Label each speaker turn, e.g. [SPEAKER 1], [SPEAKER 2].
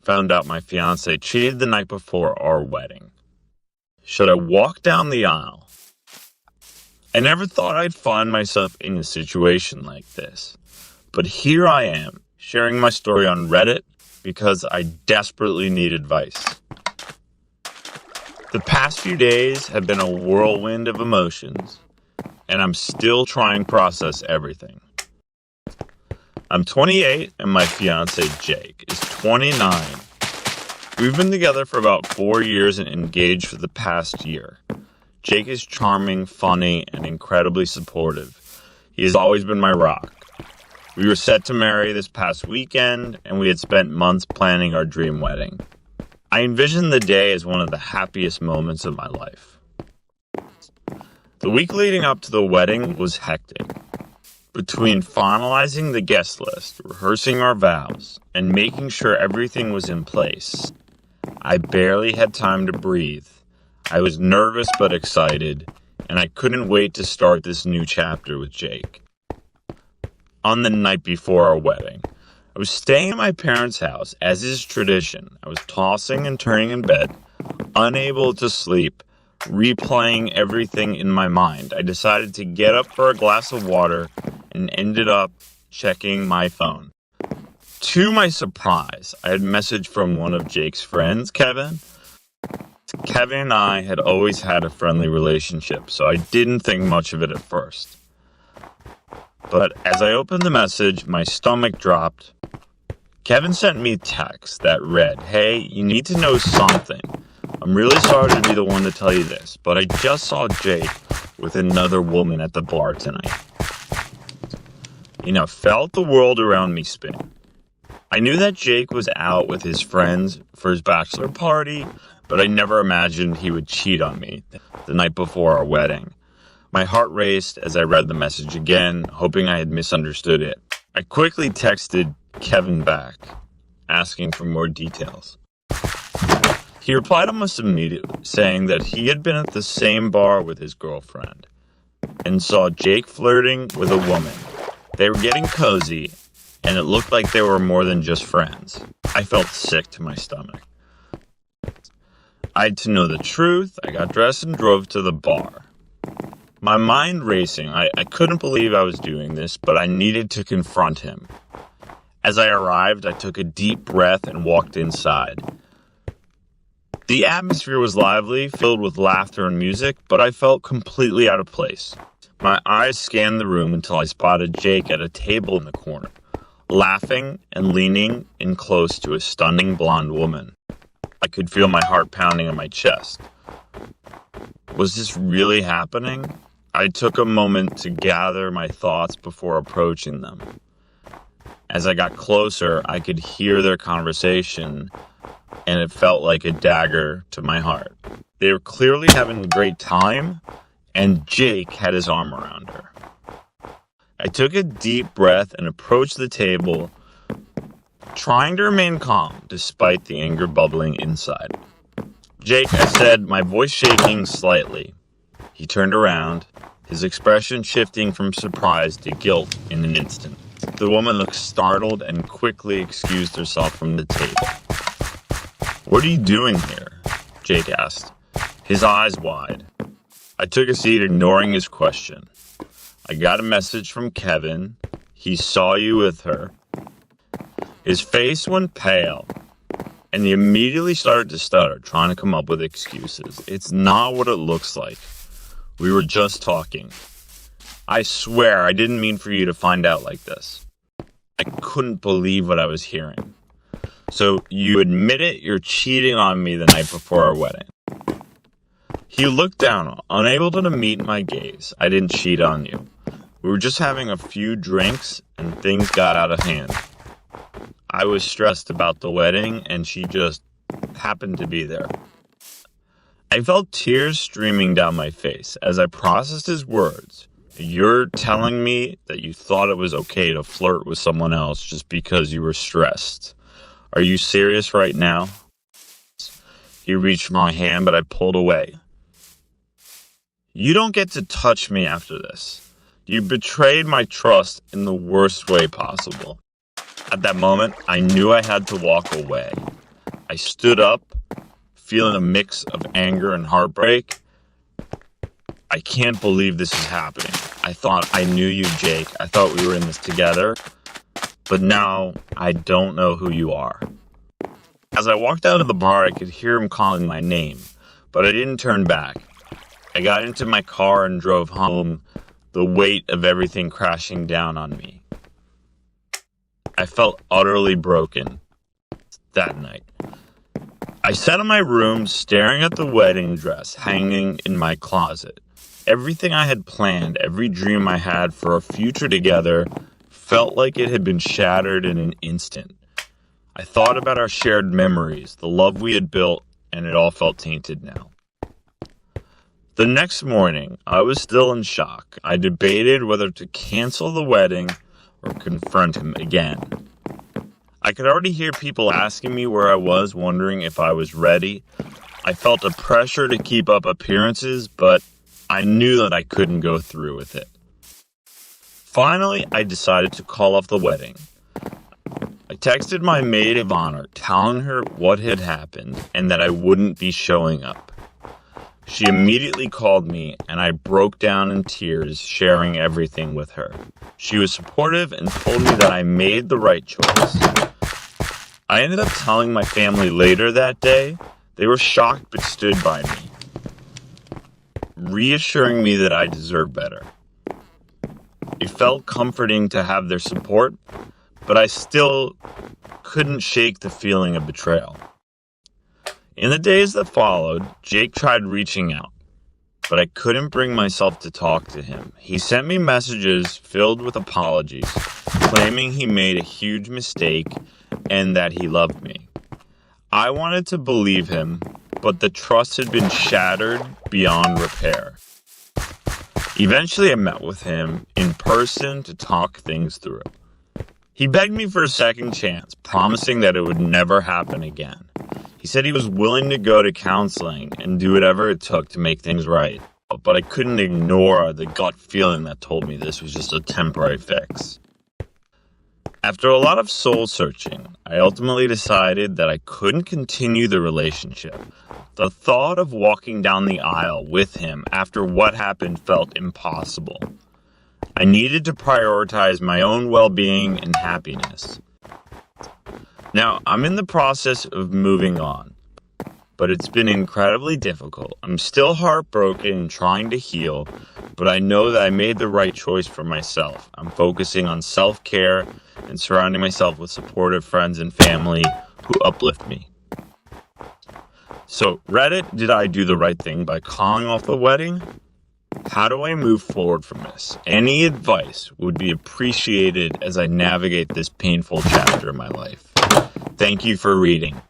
[SPEAKER 1] found out my fiance cheated the night before our wedding. Should I walk down the aisle? I never thought I'd find myself in a situation like this, but here I am, sharing my story on Reddit because I desperately need advice. The past few days have been a whirlwind of emotions, and I'm still trying to process everything. I'm 28 and my fiance Jake is 29. We've been together for about 4 years and engaged for the past year. Jake is charming, funny, and incredibly supportive. He has always been my rock. We were set to marry this past weekend, and we had spent months planning our dream wedding. I envisioned the day as one of the happiest moments of my life. The week leading up to the wedding was hectic. Between finalizing the guest list, rehearsing our vows, and making sure everything was in place, I barely had time to breathe. I was nervous but excited, and I couldn't wait to start this new chapter with Jake. On the night before our wedding, I was staying at my parents' house, as is tradition. I was tossing and turning in bed, unable to sleep, replaying everything in my mind. I decided to get up for a glass of water and ended up checking my phone. To my surprise, I had a message from one of Jake's friends, Kevin. Kevin and I had always had a friendly relationship, so I didn't think much of it at first. But as I opened the message, my stomach dropped. Kevin sent me a text that read, "Hey, you need to know something. I'm really sorry to be the one to tell you this, but I just saw Jake with another woman at the bar tonight." Felt the world around me spin. I knew that Jake was out with his friends for his bachelor party, but I never imagined he would cheat on me the night before our wedding. My heart raced as I read the message again, hoping I had misunderstood it. I quickly texted Kevin back, asking for more details. He replied almost immediately, saying that he had been at the same bar with his girlfriend and saw Jake flirting with a woman. They were getting cozy, and it looked like they were more than just friends. I felt sick to my stomach. I had to know the truth. I got dressed and drove to the bar. My mind racing. I couldn't believe I was doing this, but I needed to confront him. As I arrived, I took a deep breath and walked inside. The atmosphere was lively, filled with laughter and music, but I felt completely out of place. My eyes scanned the room until I spotted Jake at a table in the corner, laughing and leaning in close to a stunning blonde woman. I could feel my heart pounding in my chest. Was this really happening? I took a moment to gather my thoughts before approaching them. As I got closer, I could hear their conversation, and it felt like a dagger to my heart. They were clearly having a great time, and Jake had his arm around her. I took a deep breath and approached the table, trying to remain calm despite the anger bubbling inside. "Jake," I said, my voice shaking slightly. He turned around, his expression shifting from surprise to guilt in an instant. The woman looked startled and quickly excused herself from the table. "What are you doing here?" Jake asked, his eyes wide. I took a seat, ignoring his question. "I got a message from Kevin. He saw you with her." His face went pale, and he immediately started to stutter, trying to come up with excuses. "It's not what it looks like. We were just talking. I swear I didn't mean for you to find out like this." I couldn't believe what I was hearing. "So you admit it, you're cheating on me the night before our wedding?" He looked down, unable to meet my gaze. "I didn't cheat on you. We were just having a few drinks and things got out of hand. I was stressed about the wedding and she just happened to be there." I felt tears streaming down my face as I processed his words. "You're telling me that you thought it was okay to flirt with someone else just because you were stressed. Are you serious right now?" He reached my hand, but I pulled away. "You don't get to touch me after this. You betrayed my trust in the worst way possible." At that moment, I knew I had to walk away. I stood up, feeling a mix of anger and heartbreak. I can't believe this is happening. I thought I knew you, Jake. I thought we were in this together. But now I don't know who you are. As I walked out of the bar, I could hear him calling my name, but I didn't turn back. I got into my car and drove home, the weight of everything crashing down on me. I felt utterly broken that night. I sat in my room staring at the wedding dress hanging in my closet. Everything I had planned, every dream I had for a future together, felt like it had been shattered in an instant. I thought about our shared memories, the love we had built, and it all felt tainted now. The next morning, I was still in shock. I debated whether to cancel the wedding or confront him again. I could already hear people asking me where I was, wondering if I was ready. I felt a pressure to keep up appearances, but I knew that I couldn't go through with it. Finally, I decided to call off the wedding. I texted my maid of honor, telling her what had happened and that I wouldn't be showing up. She immediately called me, and I broke down in tears, sharing everything with her. She was supportive and told me that I made the right choice. I ended up telling my family later that day. They were shocked but stood by me, reassuring me that I deserve better. It felt comforting to have their support, but I still couldn't shake the feeling of betrayal. In the days that followed, Jake tried reaching out, but I couldn't bring myself to talk to him. He sent me messages filled with apologies, claiming he made a huge mistake and that he loved me. I wanted to believe him, but the trust had been shattered beyond repair. Eventually, I met with him in person to talk things through. He begged me for a second chance, promising that it would never happen again. He said he was willing to go to counseling and do whatever it took to make things right, but I couldn't ignore the gut feeling that told me this was just a temporary fix. After a lot of soul searching, I ultimately decided that I couldn't continue the relationship. The thought of walking down the aisle with him after what happened felt impossible. I needed to prioritize my own well-being and happiness. Now, I'm in the process of moving on, but it's been incredibly difficult. I'm still heartbroken and trying to heal, but I know that I made the right choice for myself. I'm focusing on self-care and surrounding myself with supportive friends and family who uplift me. So, Reddit, did I do the right thing by calling off the wedding? How do I move forward from this? Any advice would be appreciated as I navigate this painful chapter in my life. Thank you for reading.